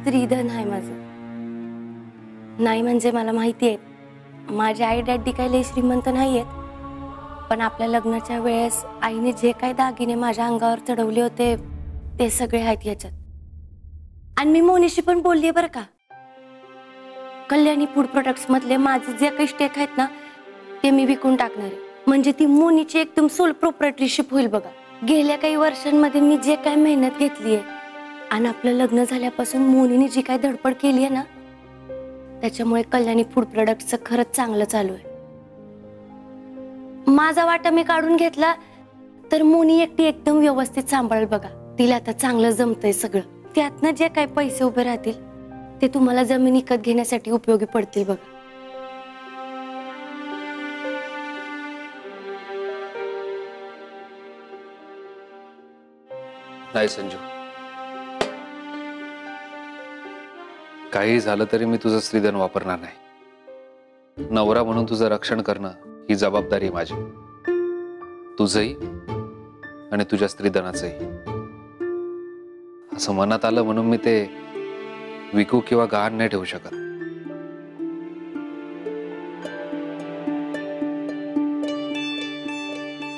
स्त्रीधन आहे माझं. नाही म्हणजे मला माहिती आहे माझे आई डॅडी काही लई श्रीमंत नाही आहेत, पण आपल्या लग्नाच्या वेळेस आईने जे काही दागिने माझ्या अंगावर चढवले होते ते सगळे आहेत याच्यात. आणि मी मोनीशी पण बोलली बरं का, कल्याणी फूड प्रोडक्ट्स मधले माझे जे काही स्टेक आहेत ना ते मी विकून टाकणार आहे. म्हणजे ती मोनीची एकदम सोल प्रोप्रायटरशिप होईल बघा. गेल्या काही वर्षांमध्ये मी जे काही मेहनत घेतली आहे आणि आपलं लग्न झाल्यापासून मोनीने जी काही धडपड केली आहे ना त्याच्यामुळे कल्याणी फूड प्रोडक्ट्सचं खरंच चांगलं चालू आहे. माझा वाटा मी काढून घेतला तर मोनी एकटी एकदम व्यवस्थित सांभाळेल बघा. तिला आता चांगलं जमतंय सगळं. त्यातनं जे काही पैसे उभे राहतील ते तुम्हाला जमीन विकत घेण्यासाठी उपयोगी पडतील बघा. नाही संजू, काही झालं तरी मी तुझं स्त्रीधन वापरणार नाही. नवरा म्हणून तुझं रक्षण करणं ही जबाबदारी आहे माझी, तुझंही आणि तुझ्या स्त्रीधनाचंही. असं मनात आलं म्हणून मी ते विकू किंवा गहाण नाही ठेवू शकत.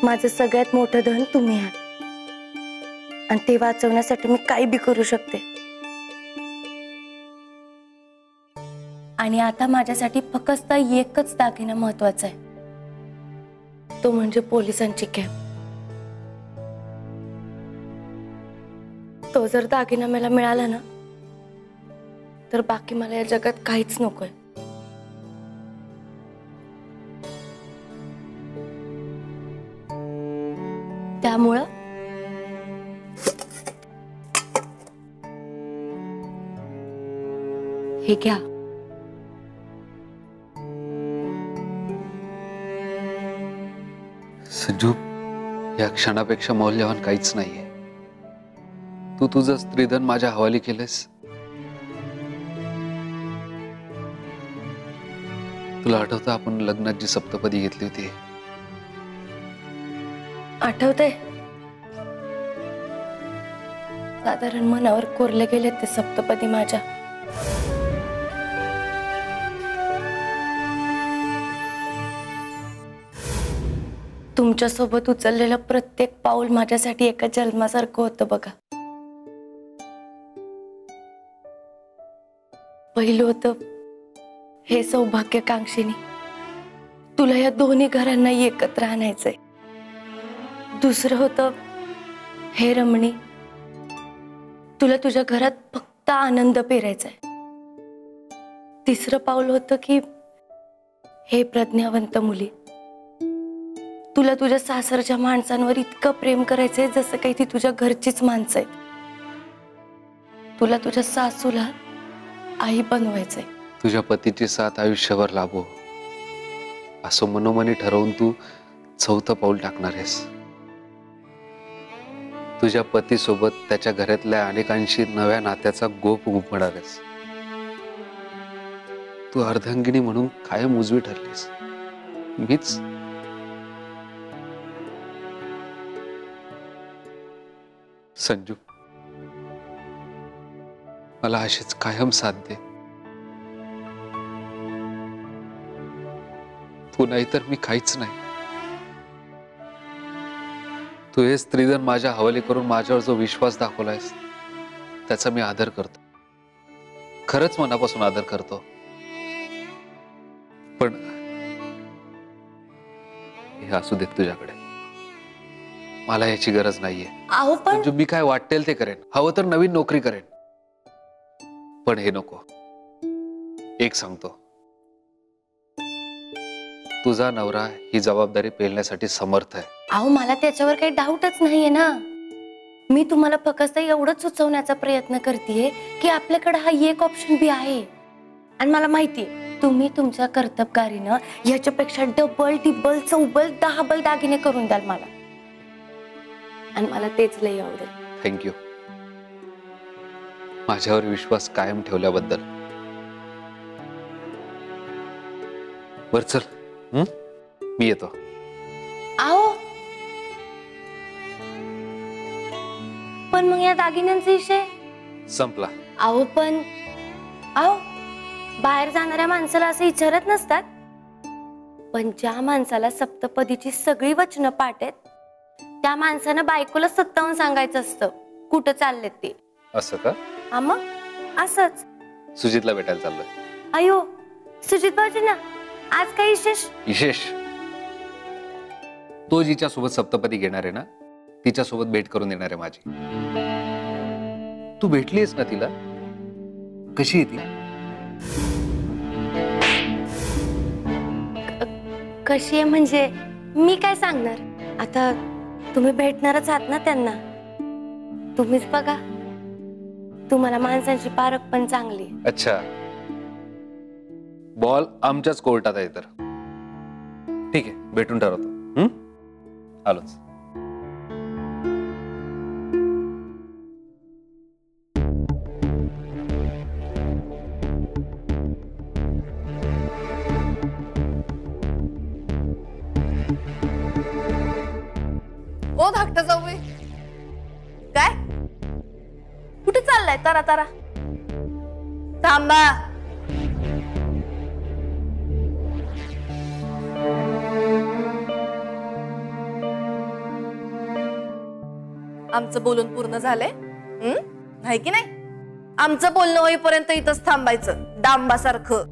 माझं सगळ्यात मोठं धन तुम्ही आहात आणि ते वाचवण्यासाठी मी काही बी करू शकते. आणि आता माझ्यासाठी फक्त एकच दागिना महत्वाचा आहे, तो म्हणजे पोलिसांची कॅप. तो जर दागिना मला मिळाला ना तर बाकी मला या जगात काहीच नकोय. त्यामुळं हे घ्या. संजू, या क्षणापेक्षा मौल्यवान काहीच नाहीये. तू तुझं स्त्रीधन माझ्या हवाली केलेस. तुला आठवतं आपण लग्नात जी सप्तपदी घेतली होती? आठवतंय. साधारण मनावर कोरले गेले ते सप्तपदी माझ्या. तुमच्या सोबत उचललेलं प्रत्येक पाऊल माझ्यासाठी एका जन्मासारखं होतं बघा. पहिलं होतं हे सौभाग्यकांक्षिणी, तुला या दोन्ही घरांना एकत्र आणायचंय. दुसरं होतं हे रमणी, तुला तुझ्या घरात फक्त आनंद पेरायचा आहे. तिसरं पाऊल होतं की हे प्रज्ञावंत मुली, तुला तुझ्या सासरच्या माणसांवर इतकं प्रेम करायचंय जसं काही ती तुझ्या घरचीच माणसं आहेत. तुला तुझ्या सासूला आई बनवायचंय. तुझ्या पतीची साथ आयुष्यभर लाभो असं मनोमनी ठरवून तू चौथं पाऊल टाकणार आहेस. तुझ्या पतीसोबत त्याच्या घरातल्या अनेकांशी नव्या नात्याचा गोप उमटणार आहेस. तू अर्धांगिनी म्हणून कायम उजवी ठरलीस. मीच संजू, मला अशीच कायम साथ दे. तू नाही तर मी काहीच नाही. तू हे स्त्रीधन माझ्या हवाली करून माझ्यावर जो विश्वास दाखवलायस त्याचा मी आदर करतो, खरंच मनापासून आदर करतो. पण हे असू देत तुझ्याकडे, मला याची गरज नाहीये. अहो पण मी काय वाटेल ते करेन, हवं तर नवीन नोकरी करेन, पण हे नको. एक सांगतो, तुझा नवरा ही जबाबदारी पेलण्यासाठी समर्थ आहे. अहो मला त्याच्यावर काही डाऊटच नाहीये ना. मी तुम्हाला फक्त एवढंच सुचवण्याचा प्रयत्न करतेय की आपल्याकडे हा एक ऑप्शन बी आहे. आणि मला माहितीये तुम्ही तुमच्या कर्तबगारीनं याच्यापेक्षा डबल टिबल चौबल दहाबल दागिने करून द्याल मला, आणि मला तेच लई आवडेल. थँक्यू माझ्यावर विश्वास कायम ठेवल्याबद्दल. बर चल, मी येतो. आओ पण मग या दागिन्यांचा विषय संपला. अहो पण अहो बाहेर जाणाऱ्या माणसाला असं विचारत नसतात, पण ज्या माणसाला सप्तपदीची सगळी वचनं पाठ आहेत त्या माणसानं बायकोला सत्तावून सांगायचं असतं कुठं चालले ते. असं का? हा मग असंच. सुजितला भेटायला चाललोय. अयो सुजित भाऊजी ना, आज काय विशेष? विशेष तो जिच्या सोबत सप्तपदी घेणार आहे ना, तिच्या सोबत भेट करून येणार आहे माझी. तू भेटलीस ना तिला? कशी आहे ती? कशी आहे म्हणजे मी काय सांगणार आता, तुम्ही भेटणारच आहात ना त्यांना, तुम्हीच बघा. तुम्हाला माणसांची पारख पण चांगली. अच्छा, बॉल आमच्याच कोर्टात आहे तर ठीक आहे, भेटून ठरवतो. आलोच. ओ धाकटा जाऊ काय कुठे चाललाय तारा तारा? थांबा. आमचं बोलून पूर्ण झालंय नाही की नाही? आमचं बोलणं होईपर्यंत इथंच थांबायचं डांबासारखं.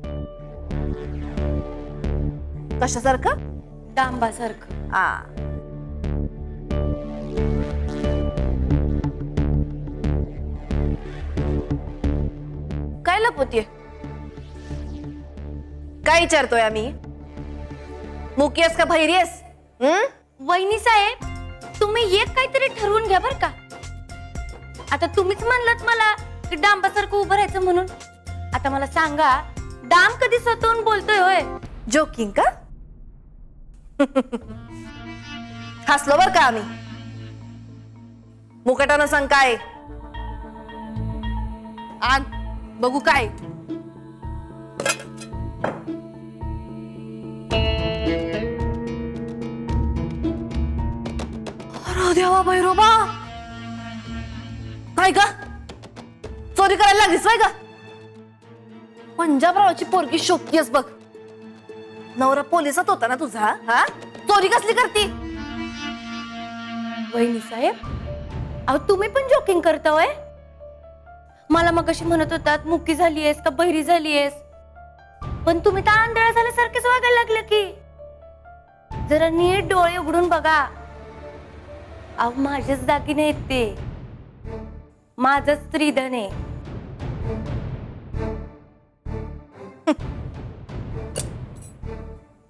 कशासारखं? डांबासारखं. काय लपवतीये? काय विचारतोय आम्ही? मुकीयस का भैरीयस? वहिनी साहेब तुम्ही एक काहीतरी ठरवून घ्या बर का. आता तुम्हीच म्हणलात मला की डांबासारखं उभं राहायचं म्हणून. आता मला सांगा, डांब कधी स्वतःहून बोलतोय होय? जोकिंग का? हसलो बर का आम्ही. मुकटानं सांग काय? आण बघू काय. अरे देवा भैरोबा, काय का चोरी करायला लागलीस काय का? पंजाबरावाची पोरगी शोभतीयस बघ. नवरा पोलिसात होता ना तुझा, हा? चोरी कसली करती? वहिनी साहेब अहो तुम्ही पण जोकिंग करता होय? मला मग कशी म्हणत होतात मुकी झालीयस का बहिरी झालीयस, पण तुम्ही तर आंधळा झाल्यासारखेच वागायला लागले की. जरा नीट डोळे उघडून बघा. अहो माझेच दागिने आहेत ते, माझंच स्त्रीधन आहे.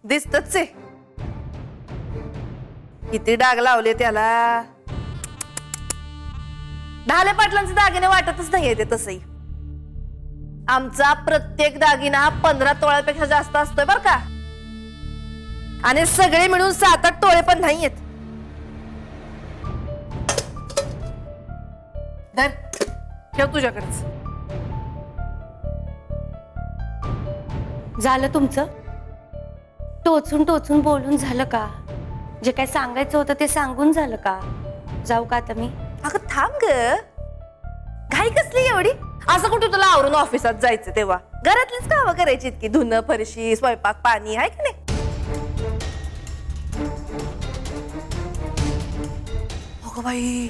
दिसतच आहे किती डाग लावले त्याला. ढाले पाटलांचे दागिने वाटतच नाहीये ते तसही. आमचा प्रत्येक दागिना 15 तोळ्यापेक्षा जास्त असतोय बर का, आणि सगळे मिळून 7-8 तोळे पण नाहीयेत. धर ठेव तुझ्याकडेच. झालं तुमचं? टोचून टोचून बोलून झालं का? जे काय सांगायचं होतं ते सांगून झालं का? जाऊ का आता मी? अगं थांब ग, घाई कसली एवढी? असं कुठं तुला आवरून ऑफिसात जायचं तेव्हा घरातलीच कामं करायची इतकी, धुणं फरशी स्वयंपाक पाणी आहे की नाही? अगं बाई,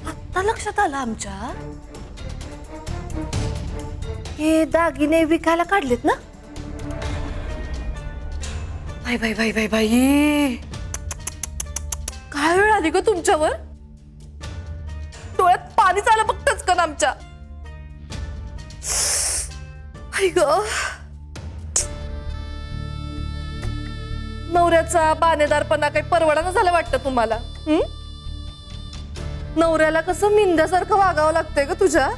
आता लक्षात आलं आमच्या, हे दागिने विकायला काढलेत ना? बाई बाई बाई बाई बाई, काय वेळ आली ग तुमच्यावर? डोळ्यात पाणी चालं बघतच का आमच्या? आई ग, नवऱ्याचा बानेदारपणा काही परवडाना झालं वाटतं तुम्हाला? नवऱ्याला कसं मिंद्यासारखं वागावं लागतंय ग तुझ्या?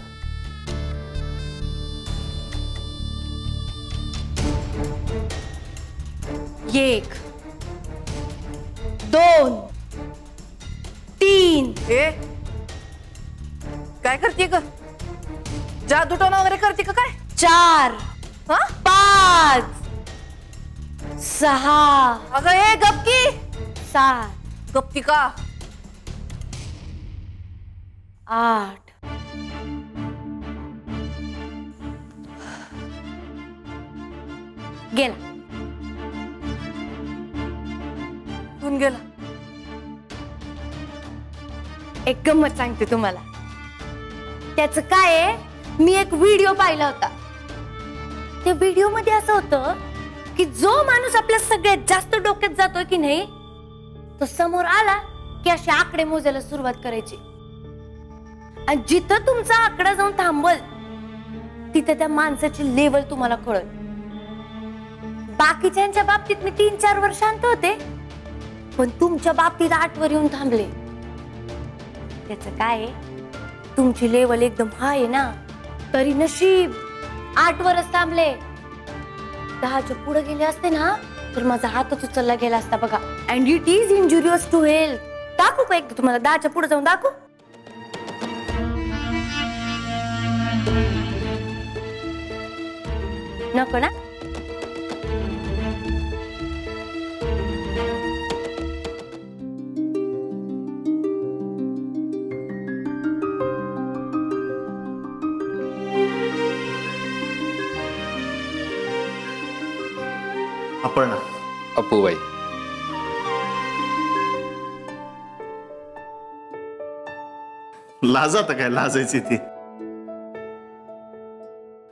एक, दोन, तीन. ए काय करते ग? जादूटोना वगैरे करते का काय? 4, 5, 6. अगं ए गपकी, 7, गपकी का? 8, गेला. कोण गेला? एक गंमत सांगते तुम्हाला. त्याचं काय आहे, मी एक व्हिडिओ पाहिला होता. त्या व्हिडिओ मध्ये असं होतं की जो माणूस आपल्या सगळ्यात जास्त डोक्यात जातोय की नाही, तो समोर आला की असे आकडे मोजायला सुरुवात करायची. आणि जिथं तुमचा आकडा जाऊन थांबल तिथे त्या माणसाची लेवल तुम्हाला कळल. बाकीच्यांच्या बाबतीत मी 3-4 वर्ष शांत होते, पण तुमच्या बाबतीत 8 वर येऊन थांबले. त्याचं काय आहे, तुमची लेवल एकदम हाय आहे ना, तरी नशीब 8 वरच थांबले. 10च्या पुढे गेले असते ना तर माझा हातच उचलला गेला असता बघा. And it is injurious to health. दाखवू का एकदा तुम्हाला? 10च्या पुढे जाऊन दाखवू? नको ना? अपर्णा. अपूबाई, लाजात काय लाजायची ती?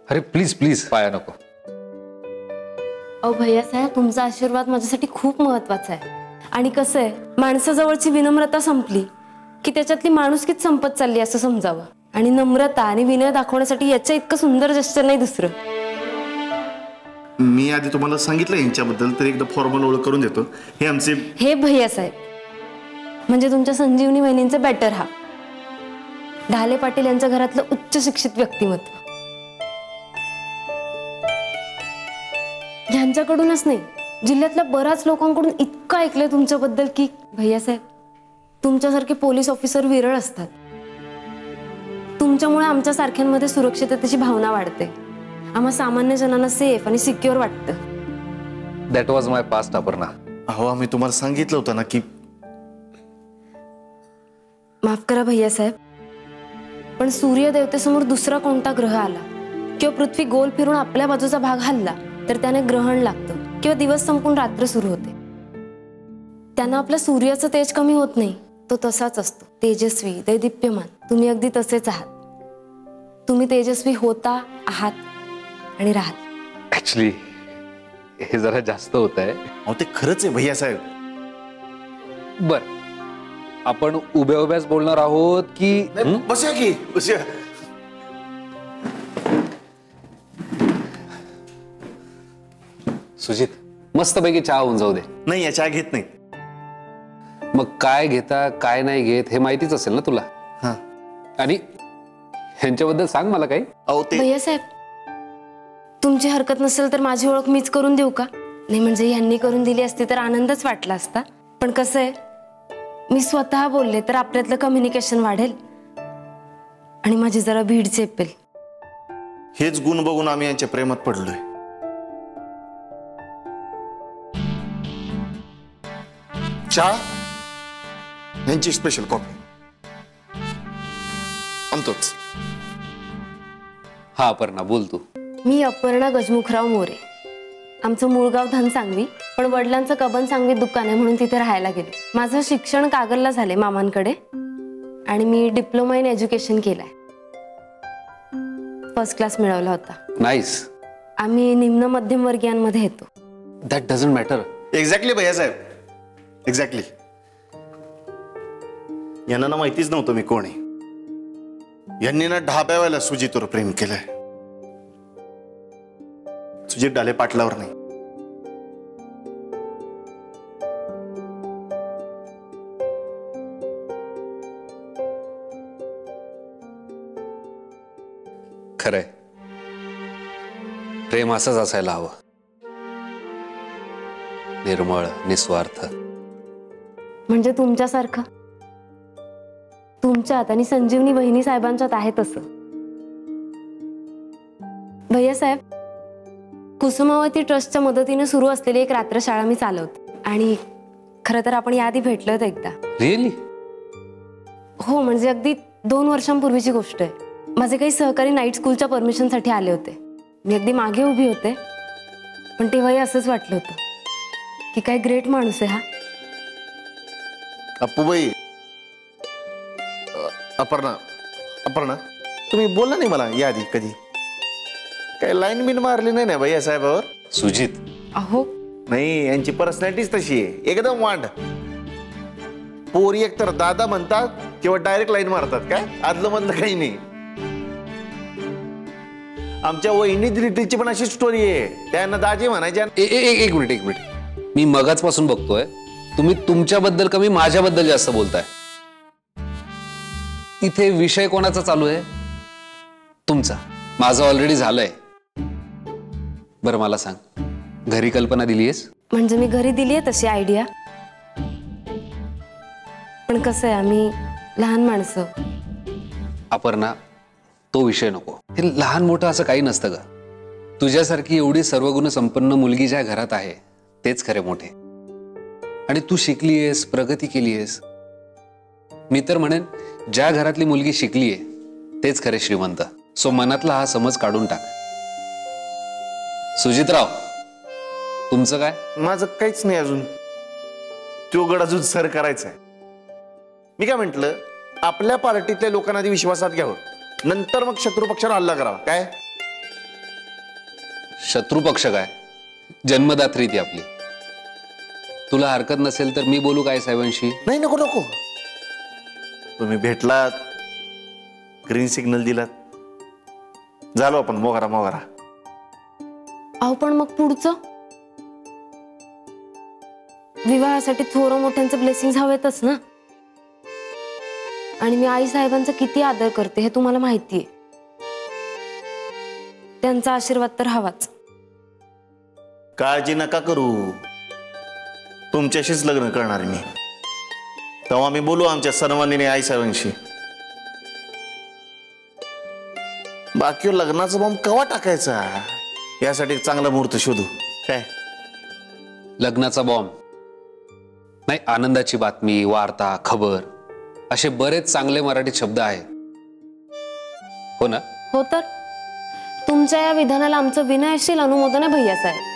अरे प्लीज प्लीज, पाया नको. अहो भैया साहेब, तुमचा आशीर्वाद माझ्यासाठी खूप महत्वाचा आहे. आणि कसं आहे, माणसाजवळची विनम्रता संपली की त्याच्यातली माणुसकीच संपत चालली असं समजावं. आणि नम्रता आणि विनय दाखवण्यासाठी याच्या इतकं सुंदर जेस्चर नाही दुसरं. मी आधी तुम्हाला सांगितलं यांच्याबद्दल, तर एकदा फॉर्मल ओळख करून देतो. हे आमचे हे भैया साहेब म्हणजे तुमच्या संजीवनी वहिनींचं बेटर हा. ढाले पाटील यांच्या घरातलं उच्च शिक्षित व्यक्तिमत्व. ह्यांच्याकडूनच नाही, जिल्ह्यातल्या बऱ्याच लोकांकडून इतकं ऐकलंय तुमच्याबद्दल की भैया साहेब, तुमच्यासारखे पोलीस ऑफिसर विरळ असतात. तुमच्यामुळे आमच्या सारख्यांमध्ये सुरक्षिततेची भावना वाढते. आम्हा सामान्य जनांना सेफ आणि सिक्युअर वाटतं. That was my past Aparna. अहो, आम्ही तुम्हाला सांगितलं होतं ना की. माफ करा भैया साहेब, पण सूर्यदेवतेसमोर दुसरा कोणता ग्रह आला किंवा पृथ्वी गोल फिरून आपल्या बाजूचा भाग हलला तर त्याने ग्रहण लागतं किंवा दिवस संपून रात्र सुरू होते. त्यानं आपल्या सूर्याचं तेज कमी होत नाही, तो तसाच असतो, तेजस्वी, दैदिप्यमान. तुम्ही अगदी तसेच आहात. तुम्ही तेजस्वी होता, आहात आणि राहात. ऍक्च्युली हे जरा जास्त होत आहे. अहो, ते खरंच आहे भैया साहेब. बर, आपण उभ्या उभ्याच बोलणार आहोत की? बसूया की, बसूया. सुजित, मस्तपैकी चहा होऊन जाऊ दे. नाही, या चहा घेत नाही. मग काय घेता काय नाही घेत हे माहितीच असेल ना तुला. हा. आणि ह्यांच्याबद्दल सांग मला काही. अहो, ते भैया साहेब, तुमची हरकत नसेल तर माझी ओळख मीच करून देऊ का? नाही म्हणजे यांनी करून दिली असती तर आनंदच वाटला असता. पण कसं आहे, मी स्वतः बोलले तर आपल्यातलं कम्युनिकेशन वाढेल आणि माझी जरा भीड चेपेल. हेच गुण बघून आम्ही यांच्या प्रेमात पडलोय. चहा, यांची स्पेशल कॉफी आणतोच. हा अपर्णा, बोल तू. मी अपर्णा गजमुखराव मोरे. आमचं मूळ गाव धनसांगवी, पण वडिलांचं कबन सांगवीत दुकान आहे म्हणून तिथे राहायला गेले. माझं शिक्षण कागलला झाले मामांकडे आणि मी डिप्लोमा इन एज्युकेशन केलाय. फर्स्ट क्लास मिळवला होता. नाईस. आम्ही निम्न मध्यम वर्गीयांमध्ये येतो. That doesn't matter. एक्झॅक्टली भैया साहेब, एक्झॅक्टली. यांना ना माहितीच नव्हतं मी कोण आहे. यांनी ना ढाब्यावाला सुजितवर प्रेम केलंय. सुजित ढाले पाटलावर नाही. खरंय, प्रेम असंच असायला हवं. निर्मळ, निस्वार्थ. म्हणजे तुमच्यासारखं. तुमच्यात आणि संजीवनी वहिनी साहेबांच्यात आहे तसं. भैया साहेब, कुसुमावती ट्रस्टच्या मदतीने सुरू असलेली एक रात्रशाळा मी चालवते. आणि खरं तर आपण याआधी भेटलोय एकदा. रिअली? हो, म्हणजे अगदी 2 वर्षांपूर्वीची गोष्ट आहे. माझे काही सहकारी नाईट स्कूलच्या परमिशनसाठी आले होते. मी अगदी मागे उभी होते, पण तेव्हाही असंच वाटलं होतं की काय ग्रेट माणूस आहे हा. अप्पूबाई, अपर्णा, अपर्णा, तुम्ही बोलला नाही मला याआधी कधी? काय लाईन बिन मारली नाही ना भैया साहेबावर? सुजित, अहो नाही, यांची पर्सनॅलिटीच तशी आहे, एकदम वांड. पोरी एक तर दादा म्हणतात किंवा डायरेक्ट लाईन मारतात, काय आदलं मधलं काही नाही. आमच्या वहिनी दिलीची पण अशी स्टोरी आहे, त्यांना दाजी म्हणायच्या. एक मिनिट, मी मगाचपासून बघतोय तुम्ही तुमच्याबद्दल कमी माझ्याबद्दल जास्त बोलताय. इथे विषय कोणाचा चालू आहे? तुमचा. माझं ऑलरेडी झालंय. बरं मला सांग, घरी कल्पना दिलीयस? म्हणजे मी घरी दिली आहे तशी आयडिया, पण कसं आहे आम्ही लहान माणसं. अपर्णा, तो विषय नको. हे लहान मोठं असं काही नसतं ग. तुझ्यासारखी एवढी सर्वगुण संपन्न मुलगी ज्या घरात आहे तेच खरे मोठे. आणि तू शिकलीयस, प्रगती केलीयस. मी तर म्हणेन ज्या घरातली मुलगी शिकलीये तेच खरे श्रीमंत. सो मनातला हा समज काढून टाक. सुजितराव, तुमचं काय? माझं काहीच नाही अजून. तो गड अजून सर करायचा आहे. मी काय म्हंटल, आपल्या पार्टीतल्या लोकांना आधी विश्वासात घ्यावं, नंतर मग शत्रुपक्षावर हल्ला करावा. काय शत्रुपक्ष काय? जन्मदात्री ती आपली. तुला हरकत नसेल तर मी बोलू काय साहेबांशी? नाही, नको नको. तुम्ही भेटलात, ग्रीन सिग्नल दिलात, झालो आपण मोगरा मोगरा. अहो पण मग पुढचं विवाहासाठी थोर मोठ्यांचे ब्लेसिंग हवेतच ना. आणि मी आई साहेबांचा किती आदर करते हे तुम्हाला माहितीये. त्यांचा आशीर्वाद तर हवाच. काळजी नका करू, तुमच्याशीच लग्न करणार मी. तेव्हा मी बोलू आमच्या सर्वांनी आई साहेबांशी. बाकी लग्नाचा बॉम्ब कवा टाकायचा यासाठी चांगला मुहूर्त शोधू. काय लग्नाचा बॉम्ब नाही, आनंदाची बातमी, वार्ता, खबर, असे बरेच चांगले मराठीत शब्द आहेत. हो ना? हो तर तुमच्या या विधानाला आमचं विनयशील अनुमोदन आहे भैया साहेब.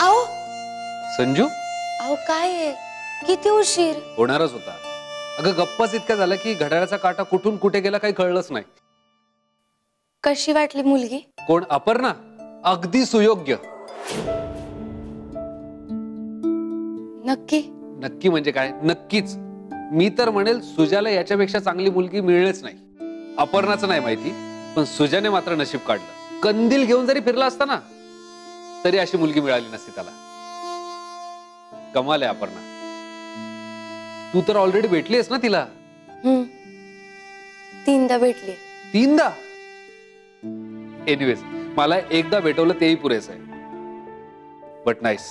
आओ संजू, अहो काय आहे, किती उशीर? होणारच होता. अगं गप्पाच इतका झाला की घड्याळाचा काटा कुठून कुठे गेला काही कळलंच नाही. कशी वाटली मुलगी? कोण? अपर्णा? अगदी सुयोग्य. नक्की? नक्की म्हणजे काय? नक्कीच. मी तर म्हणेल सुजाला याच्यापेक्षा चांगली मुलगी मिळेलच नाही. अपर्णाचं नाही माहिती, पण सुजाने मात्र नशीब काढलं. कंदील घेऊन जरी फिरला असता ना तरी अशी मुलगी मिळाली नसती त्याला. कमाल आहे अपर्णा. तू तर ऑलरेडी भेटलीस ना तिला? 3दा भेटली. 3दा? एनिवेज, मला एकदा भेटवलं तेही पुरेस आहे. But nice.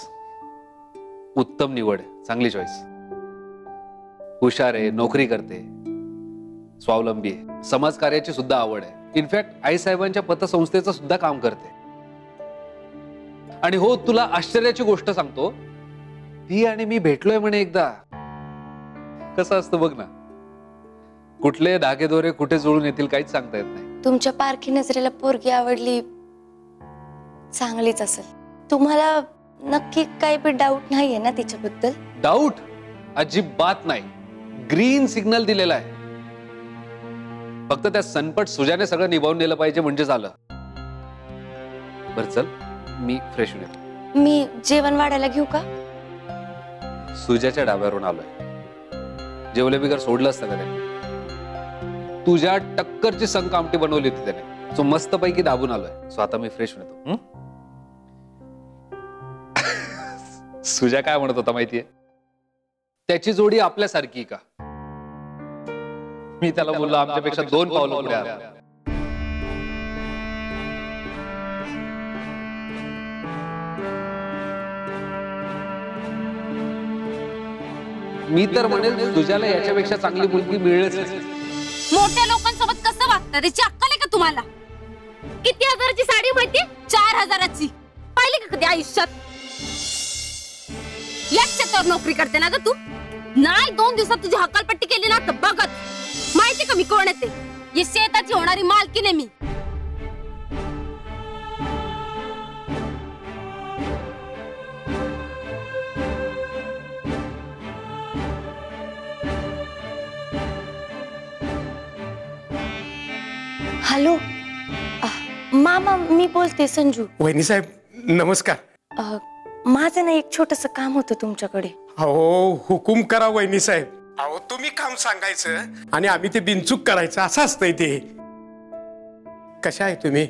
उत्तम निवड, चांगली चॉईस. हुशार आहे, नोकरी करते, स्वावलंबी आहे, समाज कार्याची सुद्धा आवड आहे. इनफॅक्ट आई साहेबांच्या पतसंस्थेचं सुद्धा काम करते. आणि हो, तुला आश्चर्याची गोष्ट सांगतो, ती आणि मी भेटलोय म्हणे एकदा. कसं असतं बघ ना, कुठले धागेदोरे कुठे जुळून येतील काहीच सांगता येत नाही. तुमच्या पारखी नजरेला पोरगी आवडली, चांगलीच असेल. तुम्हाला नक्की काही बी डाऊट नाहीये ना तिच्याबद्दल? डाऊट अजिबात नाही. ग्रीन सिग्नल दिलेला आहे. फक्त त्या सनपट सुजाने सगळं निभावून नेलं पाहिजे म्हणजे झालं. बरं चल, मी फ्रेश होऊन येतो. मी जेवण वाढायला घेऊ का? सुजाच्या डाब्यावरून आलोय. जेवले बिगर सोडलं असतं का त्याने? तुझ्या टक्करची संक आमटी बनवली होती त्याने. सो मस्त पैकी दाबून आलोय. सो आता मी फ्रेश होऊन येतो. सुजा काय म्हणत होता माहितीये? त्याची जोडी आपल्यासारखी का? मी त्याला बोललो आमच्यापेक्षा 2 पावलं पुढे आला. मी तर म्हणेल तुझ्याला याच्यापेक्षा चांगली मुलगी मिळेलच. मोठ्या लोकांसोबत कसं वागतं त्याची अक्कल आहे का तुम्हाला? किती हजाराची साडी माहिती? 4000ची. पाहिली का कधी आयुष्यात? एक क्षेत्रावर नोकरी करते ना ग तू? नाही 2 दिवसात तुझी हकालपट्टी केली ना तर बघत. माहिती का मी कोण येते? ही शेताची होणारी मालकीण आहे मी. हॅलो मामा, मी बोलते संजू. वहिनी साहेब नमस्कार. माझं ना एक छोटस काम होतं तुमच्याकडे. अहो हुकूम करा वहिनी साहेब. अहो तुम्ही काम सांगायचं आणि आम्ही ते बिनचूक करायचं असं असतंय ते. कशा आहे तुम्ही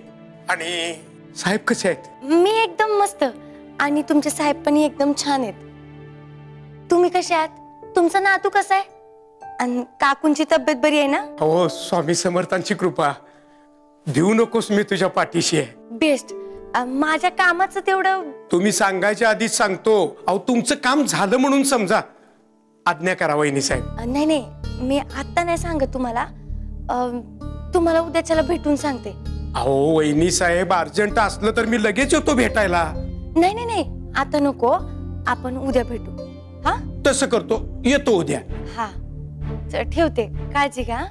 आणि साहेब कसे आहेत? मी एकदम मस्त आणि तुमचे साहेब पण एकदम छान आहेत. तुम्ही कसे आहात? तुमचा नातू कसा आहे? आणि काकूंची तब्येत बरी आहे ना? हो स्वामी समर्थांची कृपा. भिवू नकोस, मी तुझ्या पाठीशी आहे. बेस्ट. माझ्या कामाचं तेवढं तुम्ही सांगायच्या आधीच सांगतो. अहो तुमचं काम झालं म्हणून समजा. आज्ञा करा वहिनी साहेब. नाही नाही, मी आता नाही सांगत तुम्हाला. तुम्हाला उद्याच्याला भेटून सांगते. अहो वहिनी साहेब अर्जंट असलं तर मी लगेच येतो भेटायला. नाही नाही नाही, आता नको, आपण उद्या भेटू. हा तसं करतो, येतो उद्या. हा, चल ठेवते. काळजी घ्या.